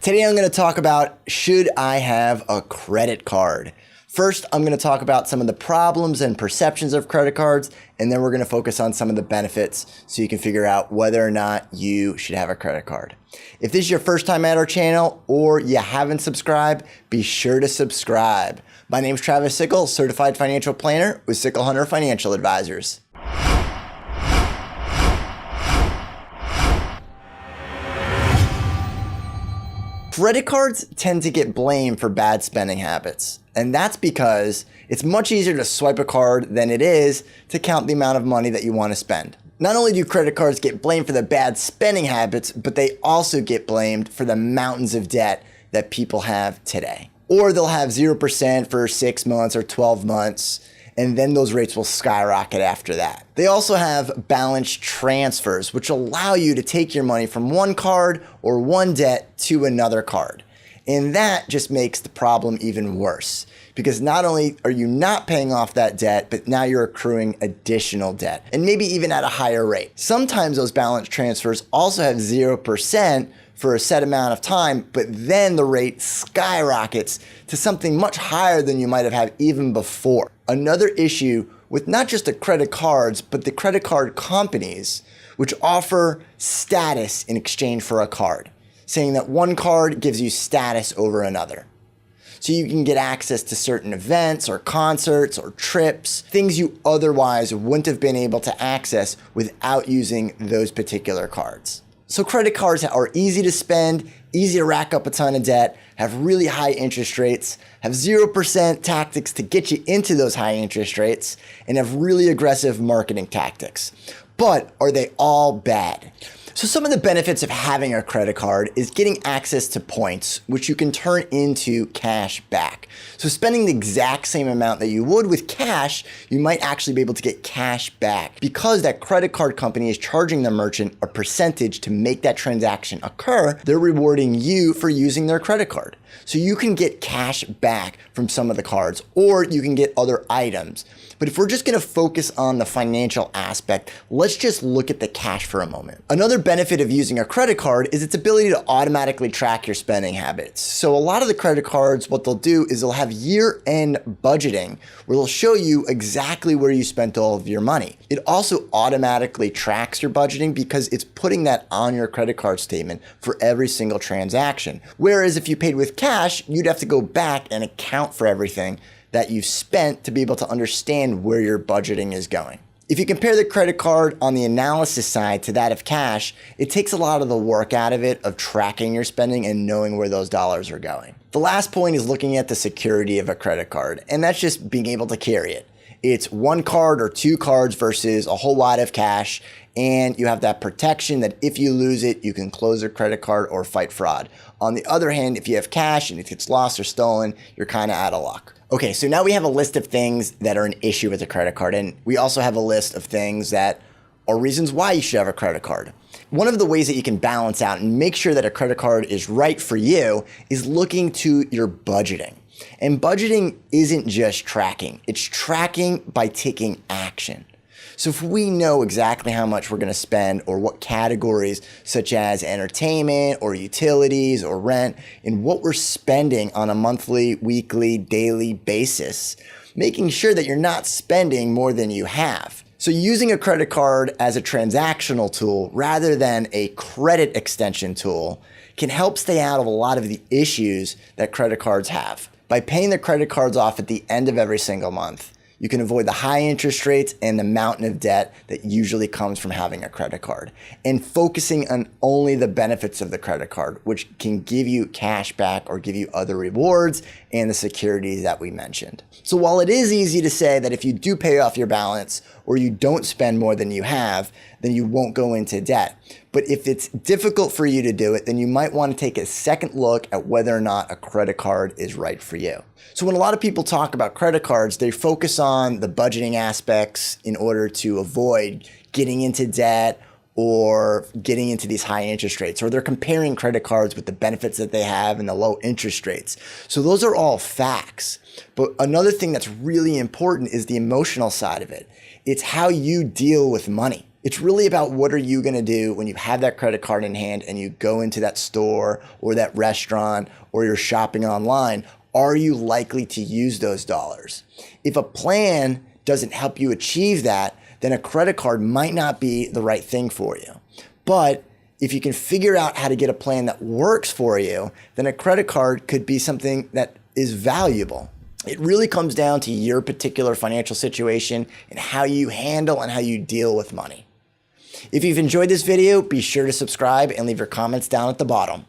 Today I'm going to talk about, should I have a credit card? First, I'm going to talk about some of the problems and perceptions of credit cards, and then we're going to focus on some of the benefits so you can figure out whether or not you should have a credit card. If this is your first time at our channel or you haven't subscribed, be sure to subscribe. My name is Travis Sickle, Certified Financial Planner with Sickle Hunter Financial Advisors. Credit cards tend to get blamed for bad spending habits, and that's because it's much easier to swipe a card than it is to count the amount of money that you want to spend. Not only do credit cards get blamed for the bad spending habits, but they also get blamed for the mountains of debt that people have today. Or they'll have 0% for 6 months or 12 months, and then those rates will skyrocket after that. They also have balance transfers, which allow you to take your money from one card or one debt to another card. And that just makes the problem even worse, because not only are you not paying off that debt, but now you're accruing additional debt, and maybe even at a higher rate. Sometimes those balance transfers also have 0% for a set amount of time, but then the rate skyrockets to something much higher than you might have had even before. Another issue with not just the credit cards, but the credit card companies, which offer status in exchange for a card, saying that one card gives you status over another. So you can get access to certain events or concerts or trips, things you otherwise wouldn't have been able to access without using those particular cards. So credit cards are easy to spend, easy to rack up a ton of debt, have really high interest rates, have 0% tactics to get you into those high interest rates, and have really aggressive marketing tactics. But are they all bad? So some of the benefits of having a credit card is getting access to points, which you can turn into cash back. So spending the exact same amount that you would with cash, you might actually be able to get cash back because that credit card company is charging the merchant a percentage to make that transaction occur. They're rewarding you for using their credit card. So you can get cash back from some of the cards, or you can get other items. But if we're just going to focus on the financial aspect, let's just look at the cash for a moment. Another benefit of using a credit card is its ability to automatically track your spending habits. So a lot of the credit cards, what they'll do is they'll have year-end budgeting where they'll show you exactly where you spent all of your money. It also automatically tracks your budgeting because it's putting that on your credit card statement for every single transaction. Whereas if you paid with cash, you'd have to go back and account for everything that you've spent to be able to understand where your budgeting is going. If you compare the credit card on the analysis side to that of cash, it takes a lot of the work out of it of tracking your spending and knowing where those dollars are going. The last point is looking at the security of a credit card, and that's just being able to carry it. It's one card or two cards versus a whole lot of cash, and you have that protection that if you lose it, you can close your credit card or fight fraud. On the other hand, if you have cash and it gets lost or stolen, you're kind of out of luck. Okay, so now we have a list of things that are an issue with a credit card, and we also have a list of things that are reasons why you should have a credit card. One of the ways that you can balance out and make sure that a credit card is right for you is looking to your budgeting. And budgeting isn't just tracking, it's tracking by taking action. So if we know exactly how much we're going to spend or what categories such as entertainment or utilities or rent and what we're spending on a monthly, weekly, daily basis, making sure that you're not spending more than you have. So using a credit card as a transactional tool rather than a credit extension tool can help stay out of a lot of the issues that credit cards have. By paying the credit cards off at the end of every single month, you can avoid the high interest rates and the mountain of debt that usually comes from having a credit card, and focusing on only the benefits of the credit card, which can give you cash back or give you other rewards and the securities that we mentioned. So while it is easy to say that if you do pay off your balance or you don't spend more than you have, then you won't go into debt. But if it's difficult for you to do it, then you might want to take a second look at whether or not a credit card is right for you. So when a lot of people talk about credit cards, they focus on the budgeting aspects in order to avoid getting into debt or getting into these high interest rates, or they're comparing credit cards with the benefits that they have and the low interest rates. So those are all facts. But another thing that's really important is the emotional side of it. It's how you deal with money. It's really about what are you going to do when you have that credit card in hand and you go into that store or that restaurant or you're shopping online. Are you likely to use those dollars? If a plan doesn't help you achieve that, then a credit card might not be the right thing for you. But if you can figure out how to get a plan that works for you, then a credit card could be something that is valuable. It really comes down to your particular financial situation and how you handle and how you deal with money. If you've enjoyed this video, be sure to subscribe and leave your comments down at the bottom.